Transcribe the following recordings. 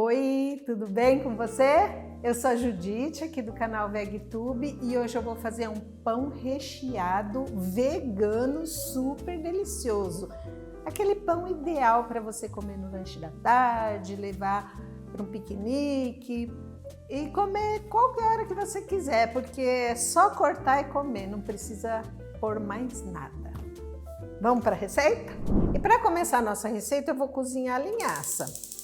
Oi, tudo bem com você? Eu sou a Judite, aqui do canal VegTube, e hoje eu vou fazer um pão recheado vegano super delicioso. Aquele pão ideal para você comer no lanche da tarde, levar para um piquenique e comer qualquer hora que você quiser, porque é só cortar e comer, não precisa pôr mais nada. Vamos para a receita? E para começar a nossa receita, eu vou cozinhar a linhaça.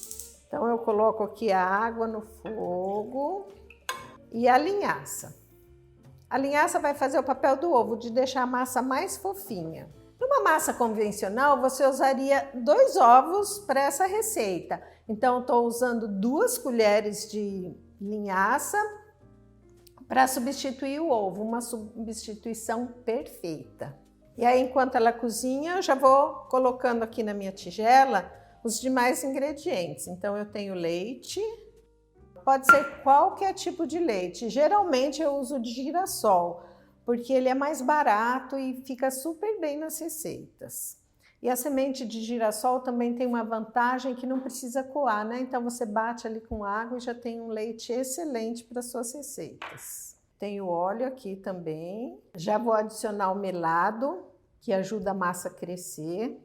Então eu coloco aqui a água no fogo e a linhaça. A linhaça vai fazer o papel do ovo, de deixar a massa mais fofinha. Numa massa convencional, você usaria 2 ovos para essa receita. Então eu estou usando 2 colheres de linhaça para substituir o ovo, uma substituição perfeita. E aí, enquanto ela cozinha, eu já vou colocando aqui na minha tigela os demais ingredientes. Então eu tenho leite, pode ser qualquer tipo de leite. Geralmente eu uso de girassol, porque ele é mais barato e fica super bem nas receitas. E a semente de girassol também tem uma vantagem que não precisa coar, né? Então você bate ali com água e já tem um leite excelente para suas receitas. Tenho óleo aqui também. Já vou adicionar o melado, que ajuda a massa a crescer.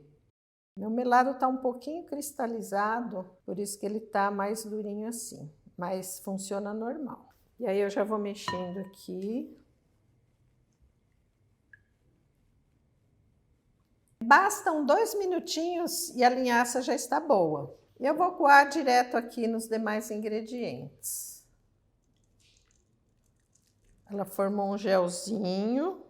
Meu melado está um pouquinho cristalizado, por isso que ele está mais durinho assim, mas funciona normal. E aí eu já vou mexendo aqui. Bastam 2 minutinhos e a linhaça já está boa. Eu vou coar direto aqui nos demais ingredientes. Ela formou um gelzinho.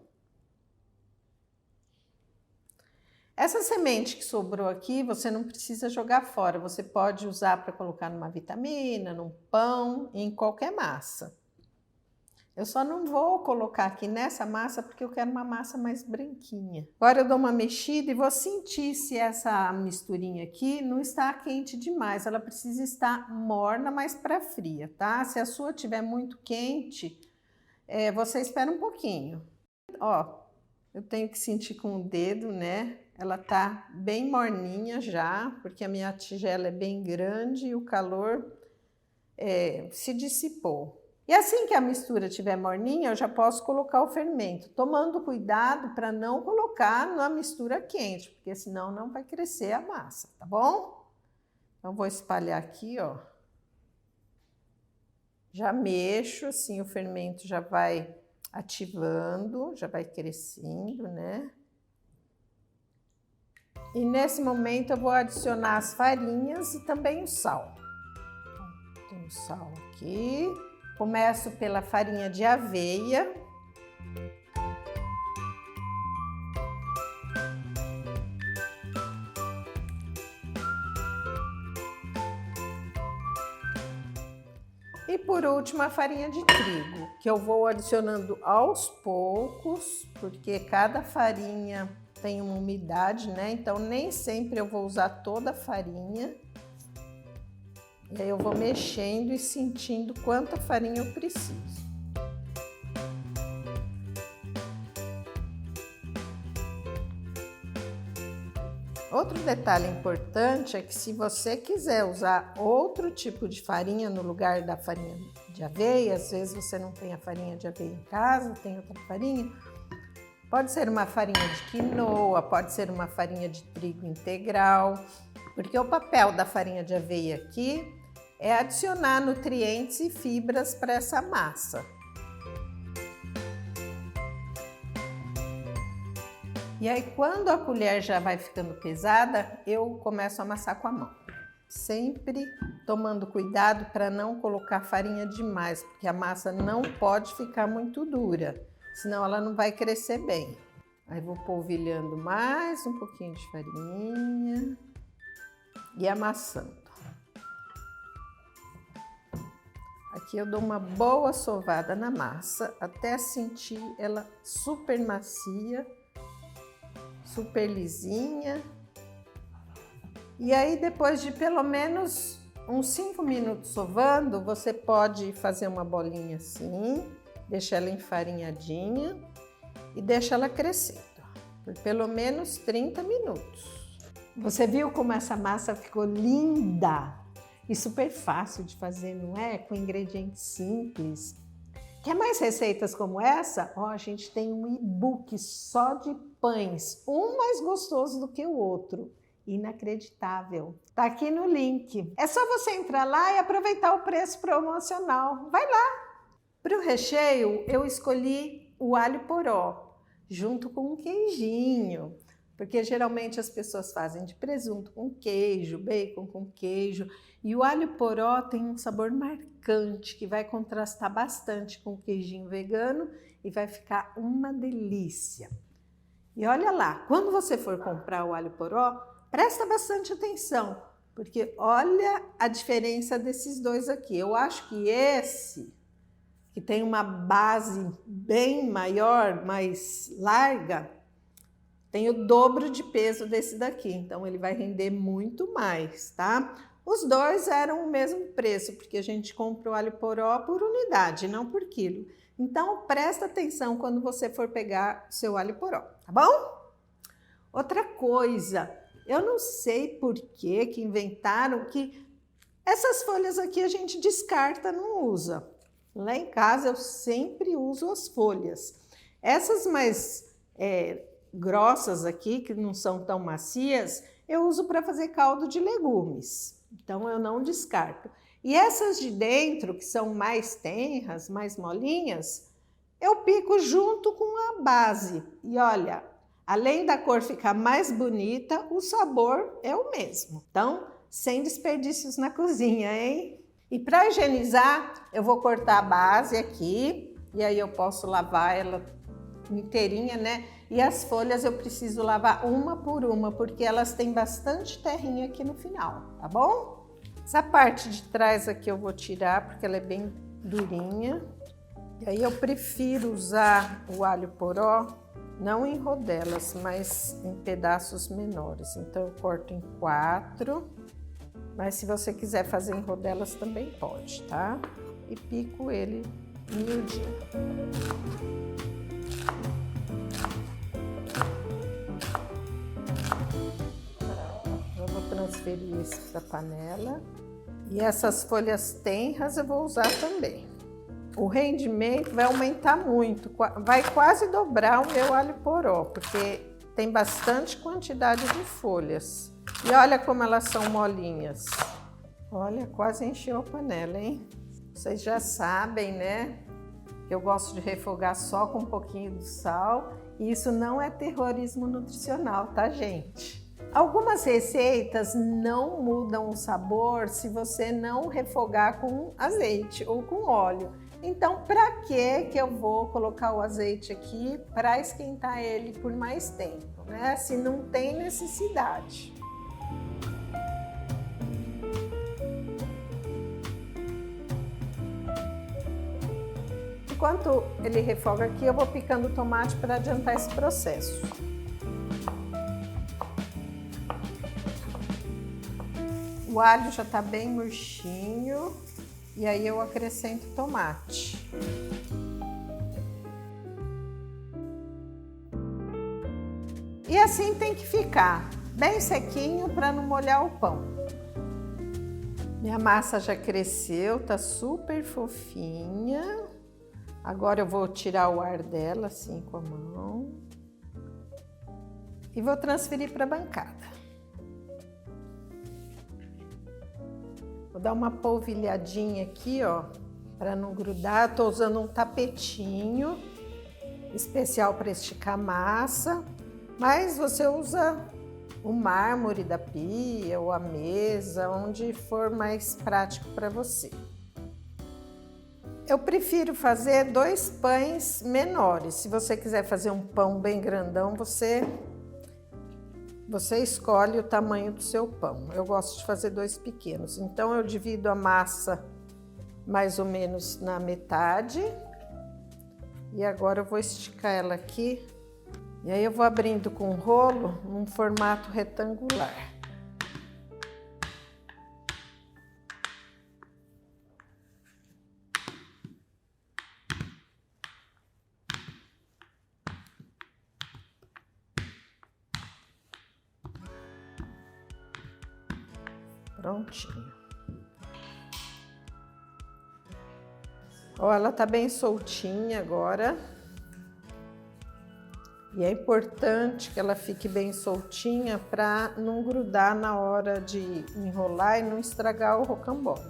Essa semente que sobrou aqui, você não precisa jogar fora. Você pode usar para colocar numa vitamina, num pão, em qualquer massa. Eu só não vou colocar aqui nessa massa porque eu quero uma massa mais branquinha. Agora eu dou uma mexida e vou sentir se essa misturinha aqui não está quente demais. Ela precisa estar morna, mas para fria, tá? Se a sua estiver muito quente, você espera um pouquinho. Ó, eu tenho que sentir com o dedo, né? Ela tá bem morninha já, porque a minha tigela é bem grande e o calor se dissipou. E assim que a mistura estiver morninha, eu já posso colocar o fermento, tomando cuidado para não colocar na mistura quente, porque senão não vai crescer a massa, tá bom? Então vou espalhar aqui, ó. Já mexo, assim o fermento já vai ativando, já vai crescendo, né? E nesse momento eu vou adicionar as farinhas e também o sal. Tem o sal aqui. Começo pela farinha de aveia. E por último a farinha de trigo, que eu vou adicionando aos poucos, porque cada farinha tem uma umidade, né? Então nem sempre eu vou usar toda a farinha. E aí eu vou mexendo e sentindo quanta farinha eu preciso. Outro detalhe importante é que se você quiser usar outro tipo de farinha no lugar da farinha de aveia, às vezes você não tem a farinha de aveia em casa, tem outra farinha, pode ser uma farinha de quinoa, pode ser uma farinha de trigo integral, porque o papel da farinha de aveia aqui é adicionar nutrientes e fibras para essa massa. E aí, quando a colher já vai ficando pesada, eu começo a amassar com a mão. Sempre tomando cuidado para não colocar farinha demais, porque a massa não pode ficar muito dura, senão ela não vai crescer bem. Aí vou polvilhando mais um pouquinho de farinha e amassando. Aqui eu dou uma boa sovada na massa até sentir ela super macia, super lisinha. E aí depois de pelo menos uns 5 minutos sovando, você pode fazer uma bolinha assim, deixar ela enfarinhadinha e deixa ela crescendo por pelo menos 30 minutos. Você viu como essa massa ficou linda? e super fácil de fazer, não é? Com ingredientes simples. Quer mais receitas como essa? Ó, a gente tem um e-book só de pães, um mais gostoso do que o outro. Inacreditável. Tá aqui no link. É só você entrar lá e aproveitar o preço promocional. Vai lá! Para o recheio, eu escolhi o alho poró, junto com um queijinho. Porque geralmente as pessoas fazem de presunto com queijo, bacon com queijo. E o alho poró tem um sabor marcante que vai contrastar bastante com o queijinho vegano e vai ficar uma delícia. E olha lá, quando você for comprar o alho poró, presta bastante atenção, porque olha a diferença desses dois aqui. Eu acho que esse, que tem uma base bem maior, mais larga, tem o dobro de peso desse daqui, então ele vai render muito mais, tá? Os dois eram o mesmo preço, porque a gente compra o alho poró por unidade, não por quilo. Então, presta atenção quando você for pegar seu alho poró, tá bom? Outra coisa, eu não sei por que inventaram que essas folhas aqui a gente descarta, não usa. Lá em casa eu sempre uso as folhas. Essas mais grossas aqui, que não são tão macias, eu uso para fazer caldo de legumes. Então eu não descarto. E essas de dentro, que são mais tenras, mais molinhas, eu pico junto com a base. E olha, além da cor ficar mais bonita, o sabor é o mesmo. Então, sem desperdícios na cozinha, hein? E para higienizar, eu vou cortar a base aqui, e aí eu posso lavar ela inteirinha, né? E as folhas eu preciso lavar uma por uma, porque elas têm bastante terrinha aqui no final, tá bom? Essa parte de trás aqui eu vou tirar, porque ela é bem durinha. E aí eu prefiro usar o alho poró, não em rodelas, mas em pedaços menores. Então eu corto em 4, mas se você quiser fazer em rodelas também pode, tá? E pico ele miudinho. Eu vou transferir isso para a panela. E essas folhas tenras eu vou usar também. O rendimento vai aumentar muito, vai quase dobrar o meu alho poró, porque tem bastante quantidade de folhas. E olha como elas são molinhas. Olha, quase encheu a panela, hein? Vocês já sabem, né? Que eu gosto de refogar só com um pouquinho de sal. E isso não é terrorismo nutricional, tá, gente? Algumas receitas não mudam o sabor se você não refogar com azeite ou com óleo. Então, para que eu vou colocar o azeite aqui para esquentar ele por mais tempo, né? Se não tem necessidade. Enquanto ele refoga aqui, eu vou picando o tomate para adiantar esse processo. O alho já está bem murchinho e aí eu acrescento tomate. E assim tem que ficar, bem sequinho para não molhar o pão. Minha massa já cresceu, tá super fofinha. Agora eu vou tirar o ar dela assim com a mão e vou transferir para a bancada. Vou dar uma polvilhadinha aqui, ó, para não grudar. Tô usando um tapetinho especial para esticar a massa, mas você usa o mármore da pia ou a mesa, onde for mais prático para você. Eu prefiro fazer 2 pães menores. Se você quiser fazer um pão bem grandão, você escolhe o tamanho do seu pão. Eu gosto de fazer 2 pequenos. Então eu divido a massa mais ou menos na metade. E agora eu vou esticar ela aqui. E aí eu vou abrindo com o rolo num formato retangular. Prontinho. Ó, ela tá bem soltinha agora. E é importante que ela fique bem soltinha para não grudar na hora de enrolar e não estragar o rocambole.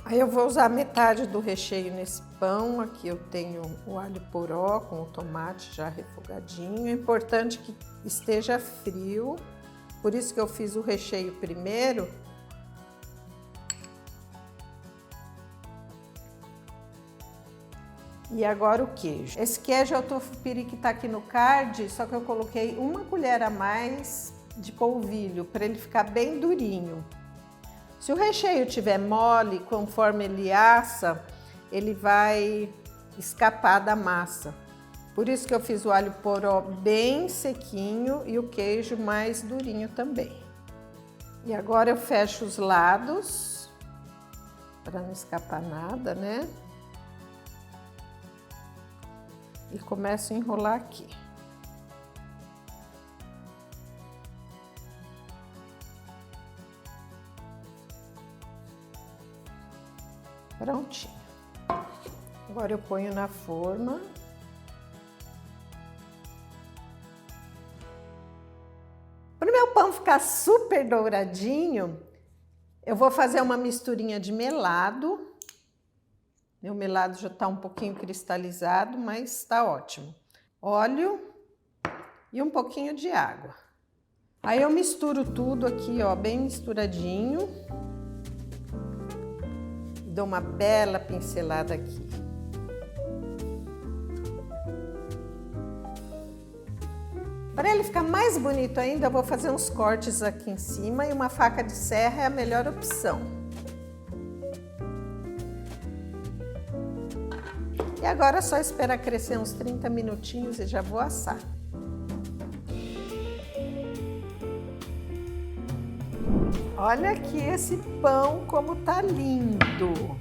Aí eu vou usar metade do recheio nesse pão. Aqui eu tenho o alho poró com o tomate já refogadinho. É importante que esteja frio, por isso que eu fiz o recheio primeiro. E agora o queijo. Esse queijo é o Tofupiri que tá aqui no card, só que eu coloquei 1 colher a mais de polvilho para ele ficar bem durinho. Se o recheio tiver mole, conforme ele assa, ele vai escapar da massa. Por isso que eu fiz o alho poró bem sequinho e o queijo mais durinho também. E agora eu fecho os lados, para não escapar nada, né? E começo a enrolar aqui. Prontinho. Agora eu ponho na forma. Para o meu pão ficar super douradinho, eu vou fazer uma misturinha de melado. Meu melado já está um pouquinho cristalizado, mas está ótimo. Óleo e um pouquinho de água. Aí eu misturo tudo aqui, ó, bem misturadinho. Dou uma bela pincelada aqui. Para ele ficar mais bonito ainda, eu vou fazer uns cortes aqui em cima e uma faca de serra é a melhor opção. E agora é só esperar crescer uns 30 minutinhos e já vou assar. Olha aqui esse pão como tá lindo.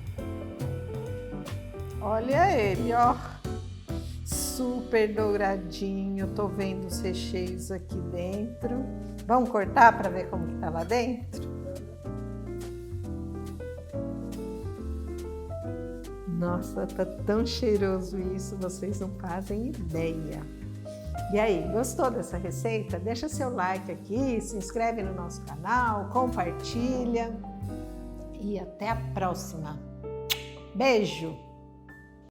Olha ele, ó. Super douradinho. Tô vendo os recheios aqui dentro. Vamos cortar para ver como que tá lá dentro? Nossa, tá tão cheiroso isso, vocês não fazem ideia. E aí, gostou dessa receita? Deixa seu like aqui, se inscreve no nosso canal, compartilha e até a próxima. Beijo!